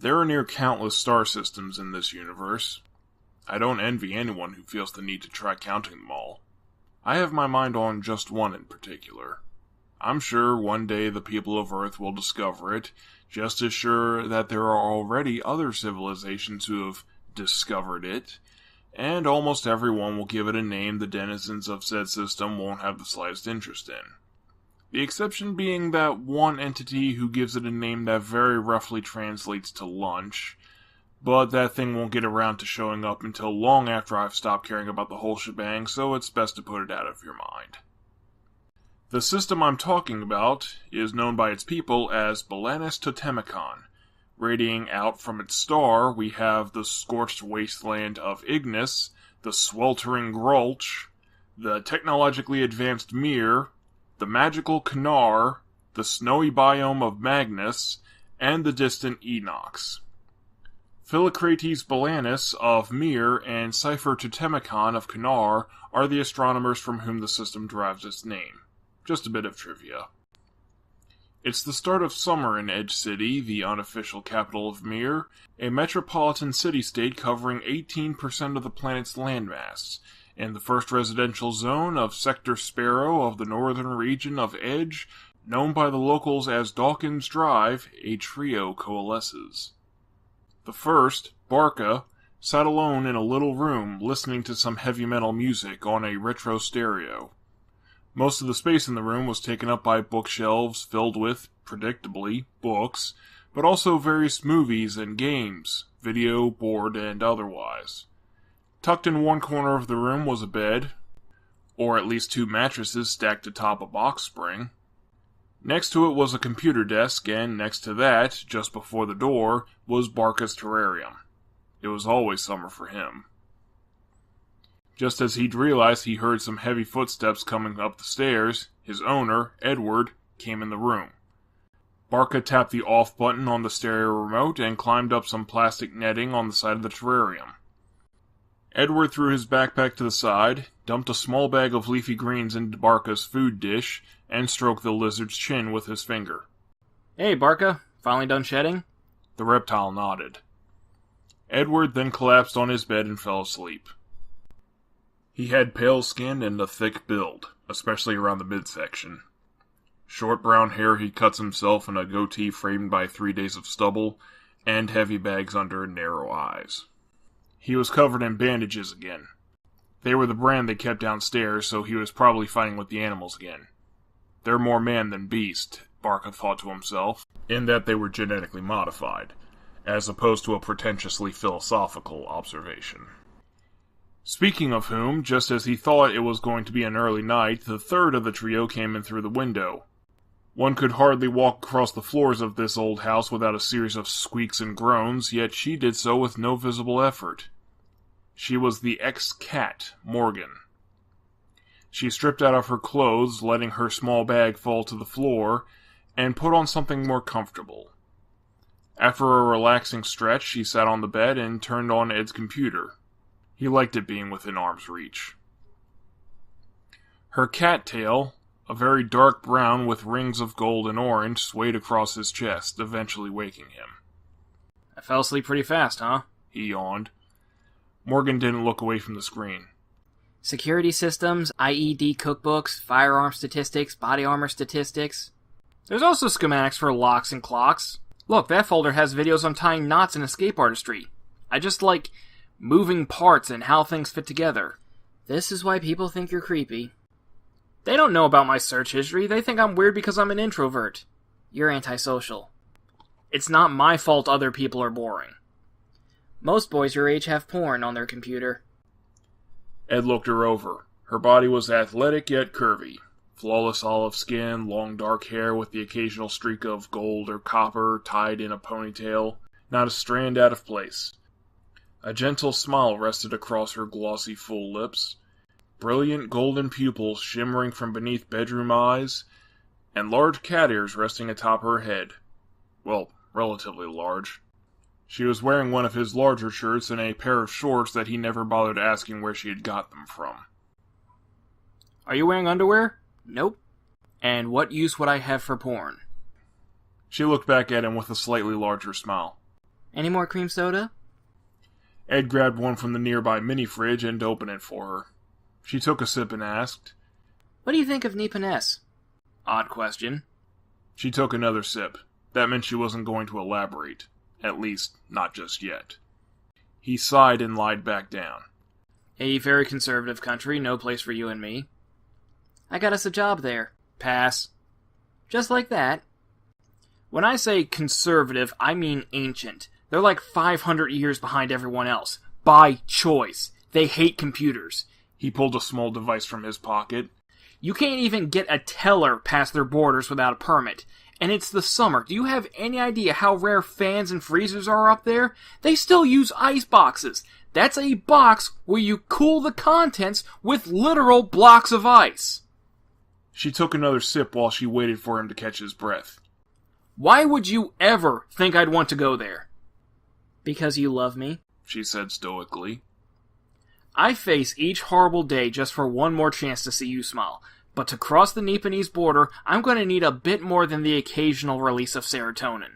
There are near countless star systems in this universe. I don't envy anyone who feels the need to try counting them all. I have my mind on just one in particular. I'm sure one day the people of Earth will discover it, just as sure that there are already other civilizations who have discovered it, and almost everyone will give it a name the denizens of said system won't have the slightest interest in. The exception being that one entity who gives it a name that very roughly translates to lunch, but that thing won't get around to showing up until long after I've stopped caring about the whole shebang, so it's best to put it out of your mind. The system I'm talking about is known by its people as Balanis Totemicon. Radiating out from its star, we have the scorched wasteland of Ignis, the sweltering Grulch, the technologically advanced Mir, the magical Canar, the snowy biome of Magnus, and the distant Enox. Philocrates Balanis of Mir and Cypher Totemicon of Canar are the astronomers from whom the system derives its name. Just a bit of trivia. It's the start of summer in Edge City, the unofficial capital of Mir, a metropolitan city-state covering 18% of the planet's landmass, in the first residential zone of Sector Sparrow of the northern region of Edge, known by the locals as Dawkins Drive, a trio coalesces. The first, Barca, sat alone in a little room listening to some heavy metal music on a retro stereo. Most of the space in the room was taken up by bookshelves filled with, predictably, books, but also various movies and games, video, board, and otherwise. Tucked in one corner of the room was a bed, or at least two mattresses stacked atop a box spring. Next to it was a computer desk, and next to that, just before the door, was Barca's terrarium. It was always summer for him. Just as he'd realized, he heard some heavy footsteps coming up the stairs. His owner, Edward, came in the room. Barca tapped the off button on the stereo remote and climbed up some plastic netting on the side of the terrarium. Edward threw his backpack to the side, dumped a small bag of leafy greens into Barca's food dish, and stroked the lizard's chin with his finger. Hey, Barca. Finally done shedding? The reptile nodded. Edward then collapsed on his bed and fell asleep. He had pale skin and a thick build, especially around the midsection. Short brown hair he cuts himself in a goatee framed by 3 days of stubble, and heavy bags under narrow eyes. He was covered in bandages again. They were the brand they kept downstairs, so he was probably fighting with the animals again. They're more man than beast, Barca thought to himself, in that they were genetically modified, as opposed to a pretentiously philosophical observation. Speaking of whom, just as he thought it was going to be an early night, the third of the trio came in through the window. One could hardly walk across the floors of this old house without a series of squeaks and groans, yet she did so with no visible effort. She was the ex-cat, Morgan. She stripped out of her clothes, letting her small bag fall to the floor, and put on something more comfortable. After a relaxing stretch, she sat on the bed and turned on Ed's computer. He liked it being within arm's reach. Her cat tail, a very dark brown with rings of gold and orange, swayed across his chest, eventually waking him. I fell asleep pretty fast, huh? He yawned. Morgan didn't look away from the screen. Security systems, IED cookbooks, firearm statistics, body armor statistics. There's also schematics for locks and clocks. Look, that folder has videos on tying knots and escape artistry. I just like moving parts and how things fit together. This is why people think you're creepy. They don't know about my search history. They think I'm weird because I'm an introvert. You're antisocial. It's not my fault other people are boring. Most boys your age have porn on their computer. Ed looked her over. Her body was athletic yet curvy. Flawless olive skin, long dark hair with the occasional streak of gold or copper tied in a ponytail. Not a strand out of place. A gentle smile rested across her glossy full lips. Brilliant golden pupils shimmering from beneath bedroom eyes, and large cat ears resting atop her head. Well, relatively large. She was wearing one of his larger shirts and a pair of shorts that he never bothered asking where she had got them from. Are you wearing underwear? Nope. And what use would I have for porn? She looked back at him with a slightly larger smile. Any more cream soda? Ed grabbed one from the nearby mini-fridge and opened it for her. She took a sip and asked, What do you think of Niponese? Odd question. She took another sip. That meant she wasn't going to elaborate. At least, not just yet. He sighed and lied back down. A very conservative country, no place for you and me. I got us a job there. Pass. Just like that. When I say conservative, I mean ancient. They're like 500 years behind everyone else. By choice. They hate computers. He pulled a small device from his pocket. You can't even get a teller past their borders without a permit. And it's the summer. Do you have any idea how rare fans and freezers are up there? They still use ice boxes. That's a box where you cool the contents with literal blocks of ice. She took another sip while she waited for him to catch his breath. Why would you ever think I'd want to go there? Because you love me, she said stoically. I face each horrible day just for one more chance to see you smile. But to cross the Nipponese border, I'm going to need a bit more than the occasional release of serotonin.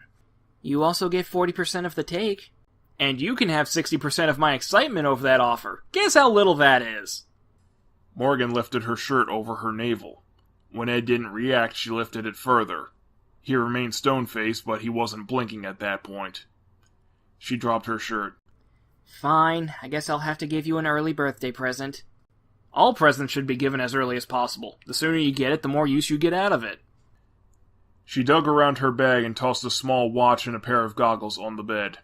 You also get 40% of the take. And you can have 60% of my excitement over that offer. Guess how little that is. Morgan lifted her shirt over her navel. When Ed didn't react, she lifted it further. He remained stone-faced, but he wasn't blinking at that point. She dropped her shirt. Fine, I guess I'll have to give you an early birthday present. All presents should be given as early as possible. The sooner you get it, the more use you get out of it. She dug around her bag and tossed a small watch and a pair of goggles on the bed.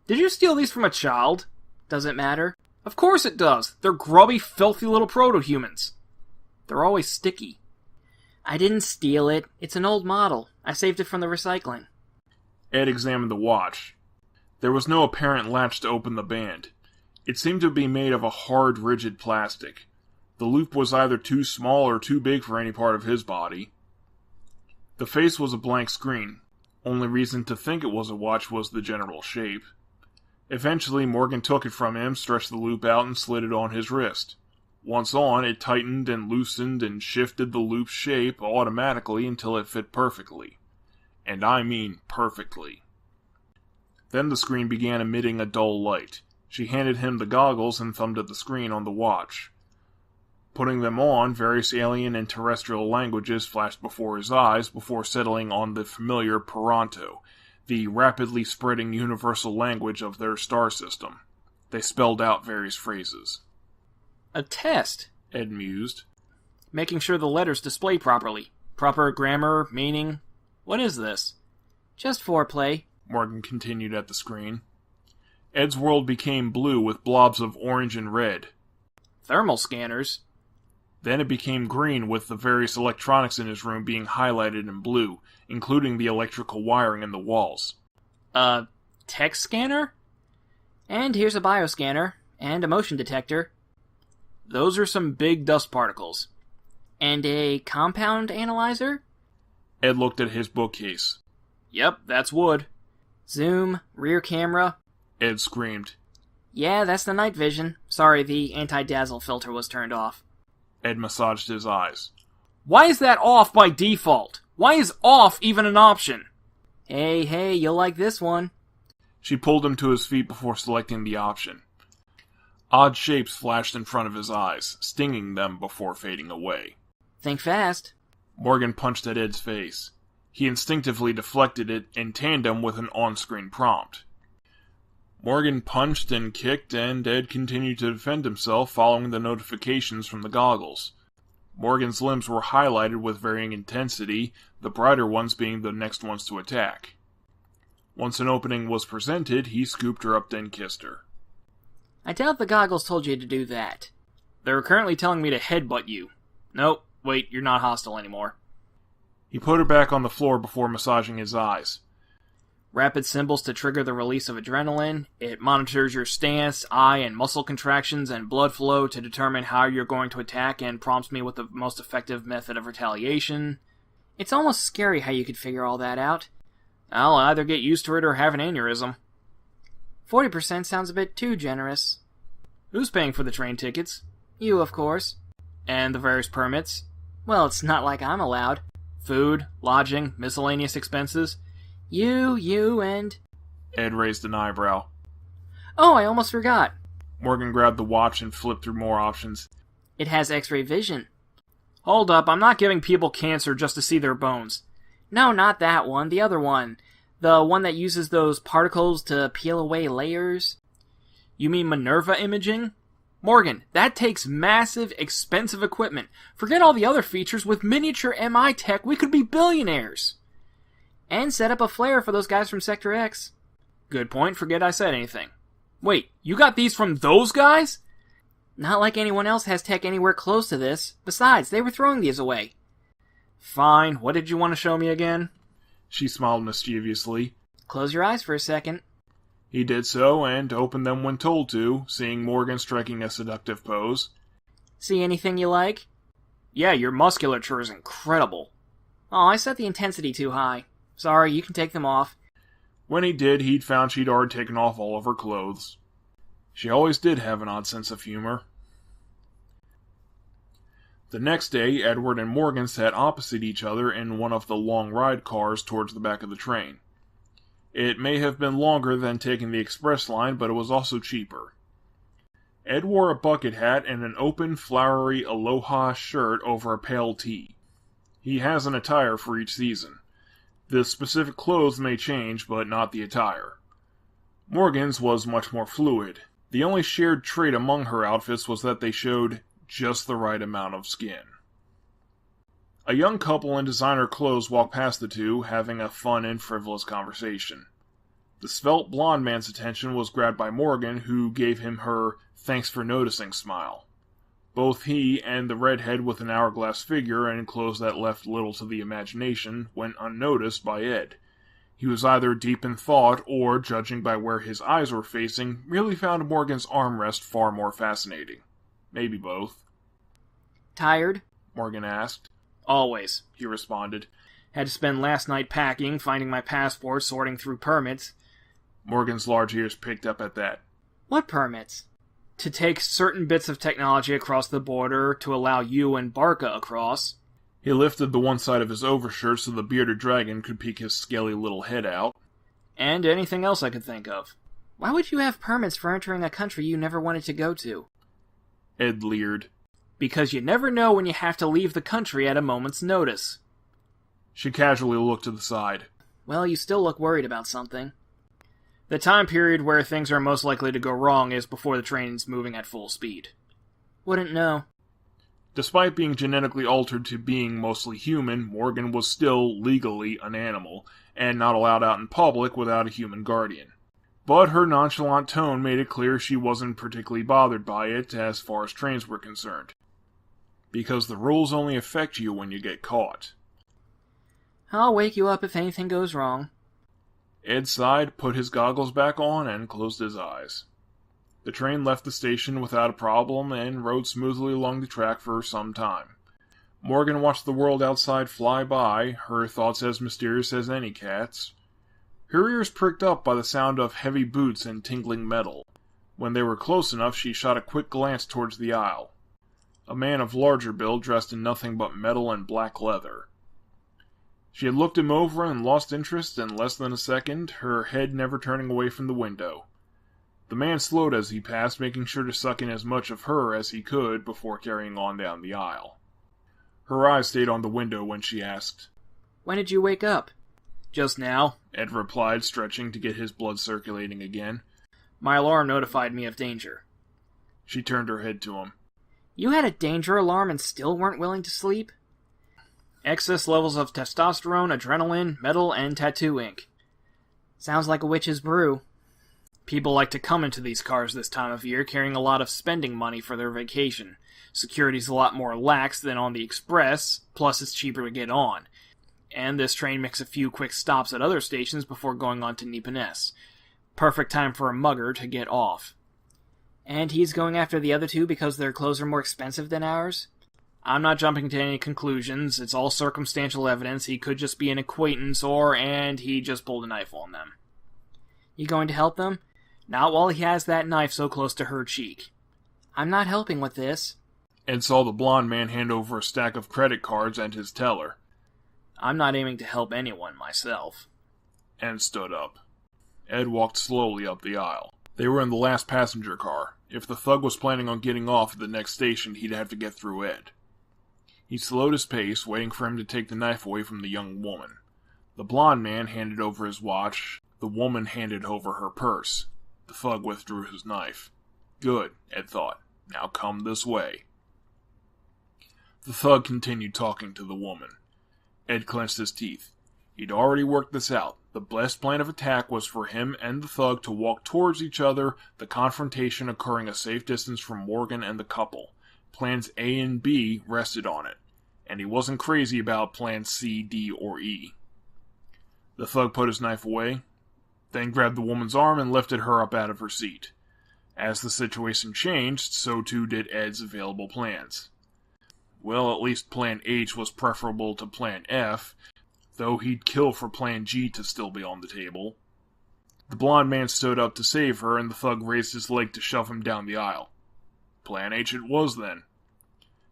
Did you steal these from a child? Does it matter? Of course it does. They're grubby, filthy little proto-humans. They're always sticky. I didn't steal it. It's an old model. I saved it from the recycling. Ed examined the watch. There was no apparent latch to open the band. It seemed to be made of a hard, rigid plastic. The loop was either too small or too big for any part of his body. The face was a blank screen. Only reason to think it was a watch was the general shape. Eventually, Morgan took it from him, stretched the loop out, and slid it on his wrist. Once on, it tightened and loosened and shifted the loop's shape automatically until it fit perfectly. And I mean perfectly. Then the screen began emitting a dull light. She handed him the goggles and thumbed at the screen on the watch. Putting them on, various alien and terrestrial languages flashed before his eyes before settling on the familiar Peranto, the rapidly spreading universal language of their star system. They spelled out various phrases. A test, Ed mused. Making sure the letters display properly. Proper grammar, meaning. What is this? Just foreplay, Morgan continued at the screen. Ed's world became blue with blobs of orange and red. Thermal scanners. Then it became green with the various electronics in his room being highlighted in blue, including the electrical wiring in the walls. A text scanner? And here's a bioscanner, and a motion detector. Those are some big dust particles. And a compound analyzer? Ed looked at his bookcase. Yep, that's wood. Zoom, rear camera. Ed screamed. Yeah, that's the night vision. Sorry, the anti-dazzle filter was turned off. Ed massaged his eyes. Why is that off by default? Why is off even an option? Hey, you'll like this one. She pulled him to his feet before selecting the option. Odd shapes flashed in front of his eyes, stinging them before fading away. Think fast. Morgan punched at Ed's face. He instinctively deflected it in tandem with an on-screen prompt. Morgan punched and kicked, and Ed continued to defend himself following the notifications from the goggles. Morgan's limbs were highlighted with varying intensity, the brighter ones being the next ones to attack. Once an opening was presented, he scooped her up and kissed her. I doubt the goggles told you to do that. They're currently telling me to headbutt you. Nope, wait, you're not hostile anymore. He put her back on the floor before massaging his eyes. Rapid symbols to trigger the release of adrenaline. It monitors your stance, eye and muscle contractions, and blood flow to determine how you're going to attack and prompts me with the most effective method of retaliation. It's almost scary how you could figure all that out. I'll either get used to it or have an aneurysm. 40% sounds a bit too generous. Who's paying for the train tickets? You, of course. And the various permits? Well, it's not like I'm allowed. Food, lodging, miscellaneous expenses. You, and... Ed raised an eyebrow. Oh, I almost forgot. Morgan grabbed the watch and flipped through more options. It has X-ray vision. Hold up, I'm not giving people cancer just to see their bones. No, not that one, the other one. The one that uses those particles to peel away layers. You mean Minerva imaging? Morgan, that takes massive, expensive equipment. Forget all the other features, with miniature MI tech, we could be billionaires. And set up a flare for those guys from Sector X. Good point, forget I said anything. Wait, you got these from those guys? Not like anyone else has tech anywhere close to this. Besides, they were throwing these away. Fine, what did you want to show me again? She smiled mischievously. Close your eyes for a second. He did so, and opened them when told to, seeing Morgan striking a seductive pose. See anything you like? Yeah, your musculature is incredible. Oh, I set the intensity too high. Sorry, you can take them off. When he did, he'd found she'd already taken off all of her clothes. She always did have an odd sense of humor. The next day, Edward and Morgan sat opposite each other in one of the long ride cars towards the back of the train. It may have been longer than taking the express line, but it was also cheaper. Ed wore a bucket hat and an open, flowery aloha shirt over a pale tee. He has an attire for each season. The specific clothes may change, but not the attire. Morgan's was much more fluid. The only shared trait among her outfits was that they showed just the right amount of skin. A young couple in designer clothes walked past the two, having a fun and frivolous conversation. The svelte blonde man's attention was grabbed by Morgan, who gave him her "thanks for noticing" smile. Both he and the redhead with an hourglass figure and clothes that left little to the imagination went unnoticed by Ed. He was either deep in thought, or, judging by where his eyes were facing, merely found Morgan's armrest far more fascinating. Maybe both. Tired? Morgan asked. Always, He responded. Had to spend last night packing, finding my passport, sorting through permits. Morgan's large ears picked up at that. What permits? To take certain bits of technology across the border to allow you and Barca across. He lifted the one side of his overshirt so the bearded dragon could peek his scaly little head out. And anything else I could think of. Why would you have permits for entering a country you never wanted to go to? Ed leered. Because you never know when you have to leave the country at a moment's notice. She casually looked to the side. Well, you still look worried about something. The time period where things are most likely to go wrong is before the train's moving at full speed. Wouldn't know. Despite being genetically altered to being mostly human, Morgan was still legally an animal, and not allowed out in public without a human guardian. But her nonchalant tone made it clear she wasn't particularly bothered by it as far as trains were concerned. Because the rules only affect you when you get caught. I'll wake you up if anything goes wrong. Ed sighed, put his goggles back on, and closed his eyes. The train left the station without a problem and rode smoothly along the track for some time. Morgan watched the world outside fly by, her thoughts as mysterious as any cat's. Her ears pricked up by the sound of heavy boots and tingling metal. When they were close enough, she shot a quick glance towards the aisle. A man of larger build dressed in nothing but metal and black leather. She had looked him over and lost interest in less than a second, her head never turning away from the window. The man slowed as he passed, making sure to suck in as much of her as he could before carrying on down the aisle. Her eyes stayed on the window when she asked, When did you wake up? Just now, Ed replied, stretching to get his blood circulating again. My alarm notified me of danger. She turned her head to him. You had a danger alarm and still weren't willing to sleep? Excess levels of testosterone, adrenaline, metal, and tattoo ink. Sounds like a witch's brew. People like to come into these cars this time of year carrying a lot of spending money for their vacation. Security's a lot more lax than on the express, plus it's cheaper to get on. And this train makes a few quick stops at other stations before going on to Niponess. Perfect time for a mugger to get off. And he's going after the other two because their clothes are more expensive than ours? I'm not jumping to any conclusions, it's all circumstantial evidence, he could just be an acquaintance and he just pulled a knife on them. You going to help them? Not while he has that knife so close to her cheek. I'm not helping with this. Ed saw the blonde man hand over a stack of credit cards and his teller. I'm not aiming to help anyone myself. And stood up. Ed walked slowly up the aisle. They were in the last passenger car. If the thug was planning on getting off at the next station, he'd have to get through Ed. He slowed his pace, waiting for him to take the knife away from the young woman. The blonde man handed over his watch. The woman handed over her purse. The thug withdrew his knife. Good, Ed thought. Now come this way. The thug continued talking to the woman. Ed clenched his teeth. He'd already worked this out. The best plan of attack was for him and the thug to walk towards each other, the confrontation occurring a safe distance from Morgan and the couple. Plans A and B rested on it, and he wasn't crazy about plans C, D, or E. The thug put his knife away, then grabbed the woman's arm and lifted her up out of her seat. As the situation changed, so too did Ed's available plans. Well, at least Plan H was preferable to Plan F, though he'd kill for Plan G to still be on the table. The blonde man stood up to save her, and the thug raised his leg to shove him down the aisle. Plan H it was, then.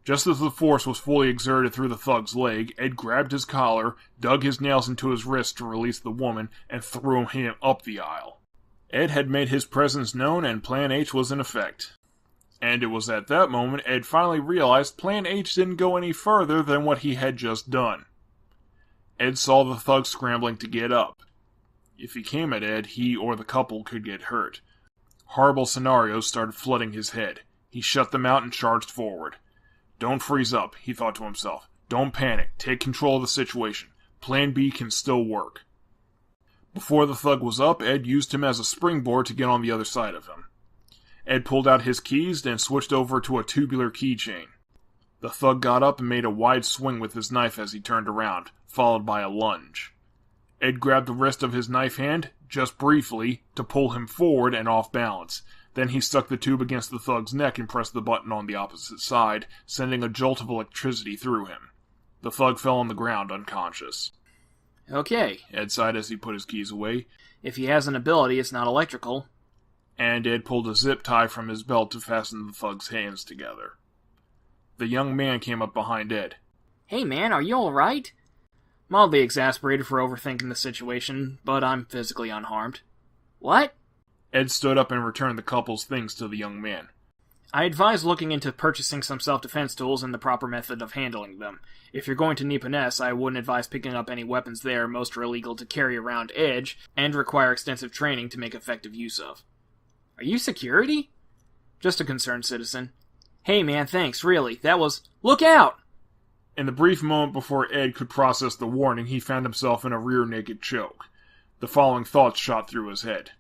Just as the force was fully exerted through the thug's leg, Ed grabbed his collar, dug his nails into his wrist to release the woman, and threw him up the aisle. Ed had made his presence known, and Plan H was in effect. And it was at that moment Ed finally realized Plan H didn't go any further than what he had just done. Ed saw the thug scrambling to get up. If he came at Ed, he or the couple could get hurt. Horrible scenarios started flooding his head. He shut them out and charged forward. Don't freeze up, he thought to himself. Don't panic. Take control of the situation. Plan B can still work. Before the thug was up, Ed used him as a springboard to get on the other side of him. Ed pulled out his keys and switched over to a tubular keychain. The thug got up and made a wide swing with his knife as he turned around, followed by a lunge. Ed grabbed the wrist of his knife hand, just briefly, to pull him forward and off balance. Then he stuck the tube against the thug's neck and pressed the button on the opposite side, sending a jolt of electricity through him. The thug fell on the ground unconscious. Okay, Ed sighed as he put his keys away. If he has an ability, it's not electrical. And Ed pulled a zip tie from his belt to fasten the thug's hands together. The young man came up behind Ed. Hey man, are you alright? Mildly exasperated for overthinking the situation, but I'm physically unharmed. What? Ed stood up and returned the couple's things to the young man. I advise looking into purchasing some self-defense tools and the proper method of handling them. If you're going to Nipponese, I wouldn't advise picking up any weapons there. Most are illegal to carry around Edge, and require extensive training to make effective use of. Are you security? Just a concerned citizen. Hey man, thanks, really. That was... Look out! In the brief moment before Ed could process the warning, he found himself in a rear-naked choke. The following thoughts shot through his head.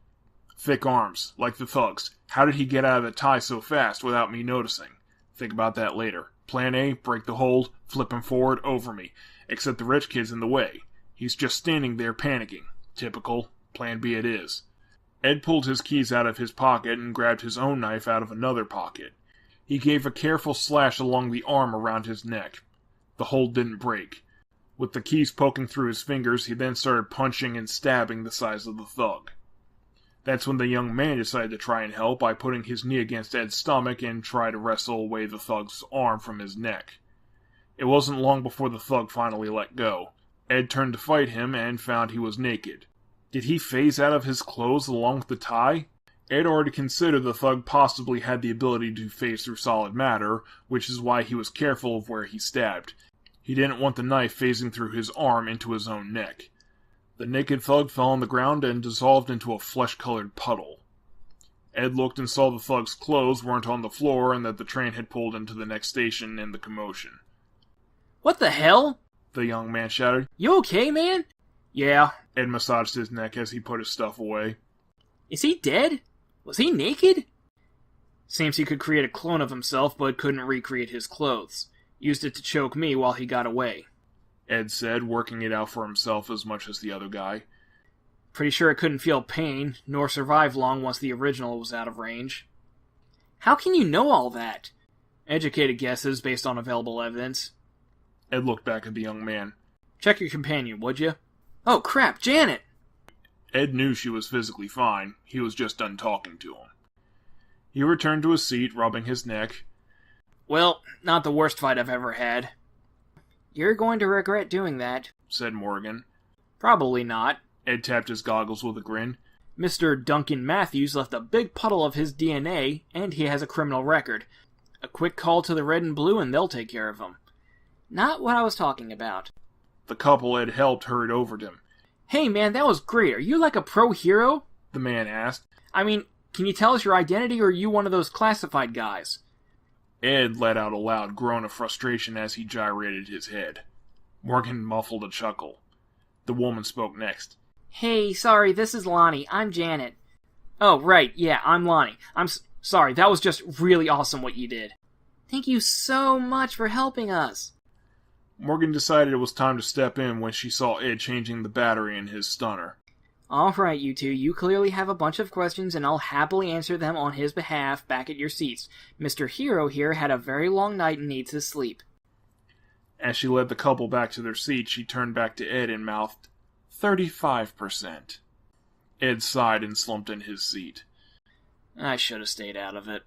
Thick arms, like the thug's. How did he get out of the tie so fast without me noticing? Think about that later. Plan A, break the hold, flip him forward, over me. Except the rich kid's in the way. He's just standing there panicking. Typical. Plan B it is. Ed pulled his keys out of his pocket and grabbed his own knife out of another pocket. He gave a careful slash along the arm around his neck. The hold didn't break. With the keys poking through his fingers, he then started punching and stabbing the size of the thug. That's when the young man decided to try and help by putting his knee against Ed's stomach and try to wrestle away the thug's arm from his neck. It wasn't long before the thug finally let go. Ed turned to fight him and found he was naked. Did he phase out of his clothes along with the tie? Ed already considered the thug possibly had the ability to phase through solid matter, which is why he was careful of where he stabbed. He didn't want the knife phasing through his arm into his own neck. The naked thug fell on the ground and dissolved into a flesh-colored puddle. Ed looked and saw the thug's clothes weren't on the floor and that the train had pulled into the next station in the commotion. What the hell? The young man shouted. You okay, man? Yeah. Ed massaged his neck as he put his stuff away. Is he dead? Was he naked? Seems he could create a clone of himself, but couldn't recreate his clothes. Used it to choke me while he got away. Ed said, working it out for himself as much as the other guy. Pretty sure it couldn't feel pain, nor survive long once the original was out of range. How can you know all that? Educated guesses based on available evidence. Ed looked back at the young man. Check your companion, would you? Oh crap, Janet! Ed knew she was physically fine. He was just done talking to him. He returned to his seat, rubbing his neck. Well, not the worst fight I've ever had. You're going to regret doing that, said Morgan. Probably not. Ed tapped his goggles with a grin. Mr. Duncan Matthews left a big puddle of his DNA, and he has a criminal record. A quick call to the Red and Blue and they'll take care of him. Not what I was talking about. The couple Ed helped hurried over to him. Hey man, that was great. Are you like a pro hero? The man asked. I mean, can you tell us your identity, or are you one of those classified guys? Ed let out a loud groan of frustration as he gyrated his head. Morgan muffled a chuckle. The woman spoke next. Hey, sorry, this is Lonnie. I'm Janet. Oh, right, yeah, I'm Lonnie. I'm sorry, that was just really awesome what you did. Thank you so much for helping us. Morgan decided it was time to step in when she saw Ed changing the battery in his stunner. Alright, you two, you clearly have a bunch of questions, and I'll happily answer them on his behalf back at your seats. Mr. Hero here had a very long night and needs his sleep. As she led the couple back to their seats, she turned back to Ed and mouthed, 35%. Ed sighed and slumped in his seat. I should have stayed out of it.